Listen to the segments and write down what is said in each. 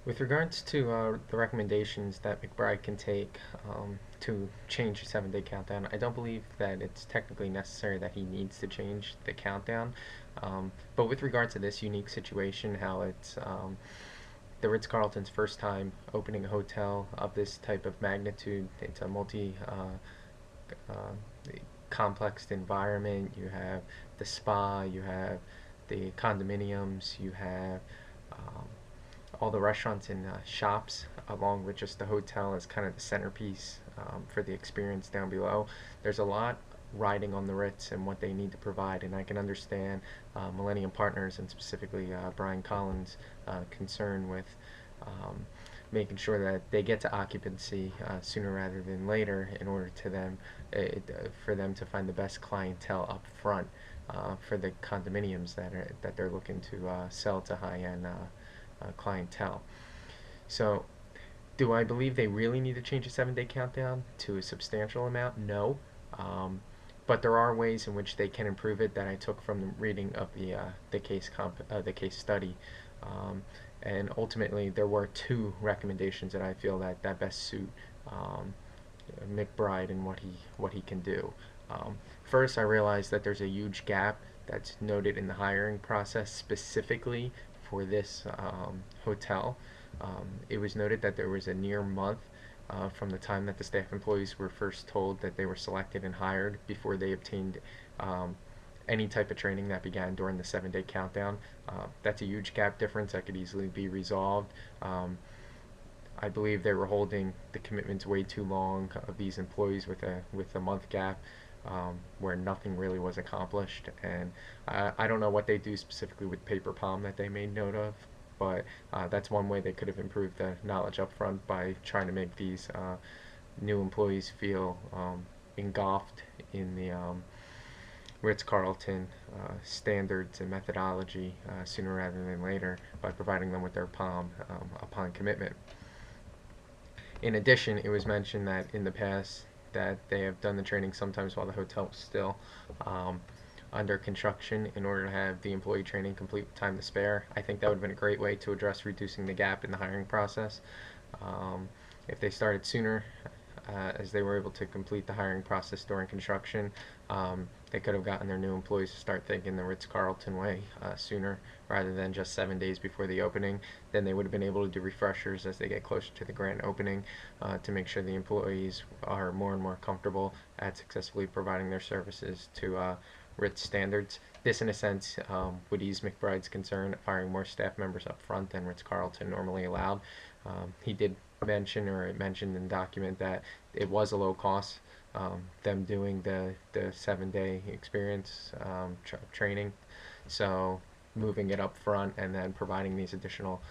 With regards to the recommendations that McBride can take to change the 7-day countdown, I don't believe that it's technically necessary that he needs to change the countdown. But with regards to this unique situation, how it's the Ritz Carlton's first time opening a hotel of this type of magnitude, it's a multi complexed environment. You have the spa, you have the condominiums, you have um, all the restaurants and shops, along with just the hotel as kind of the centerpiece for the experience down below. There's a lot riding on the Ritz and what they need to provide, and I can understand Millennium Partners and specifically Brian Collins' concern with making sure that they get to occupancy sooner rather than later in order to them for them to find the best clientele up front for the condominiums that they're looking to sell to high-end clientele. So, do I believe they really need to change the 7-day countdown to a substantial amount? No. But there are ways in which they can improve it that I took from the reading of the case study. And ultimately, there were two recommendations that I feel that best suit McBride and what he can do. First, I realized that there's a huge gap that's noted in the hiring process specifically for this hotel. It was noted that there was a near month from the time that the staff employees were first told that they were selected and hired before they obtained any type of training that began during the 7-day countdown. That's a huge gap difference that could easily be resolved. I believe they were holding the commitments way too long of these employees with a month gap. Where nothing really was accomplished, and I don't know what they do specifically with paper palm that they made note of, but that's one way they could have improved the knowledge up front by trying to make these new employees feel engulfed in the Ritz Carlton standards and methodology sooner rather than later by providing them with their palm upon commitment. In addition, it was mentioned that in the past that they have done the training sometimes while the hotel was still under construction in order to have the employee training complete with time to spare. I think that would have been a great way to address reducing the gap in the hiring process. If they started sooner, as they were able to complete the hiring process during construction, they could have gotten their new employees to start thinking the Ritz-Carlton way sooner rather than just 7 days before the opening. Then they would have been able to do refreshers as they get closer to the grand opening to make sure the employees are more and more comfortable at successfully providing their services to Ritz standards. This, in a sense, would ease McBride's concern of hiring more staff members up front than Ritz-Carlton normally allowed. He did mention, or it mentioned in the document, that it was a low cost, them doing the 7-day experience training. So moving it up front and then providing these additional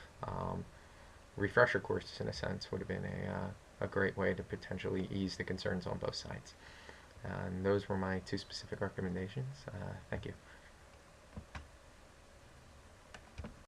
refresher courses, in a sense, would have been a great way to potentially ease the concerns on both sides. And those were my two specific recommendations. Thank you.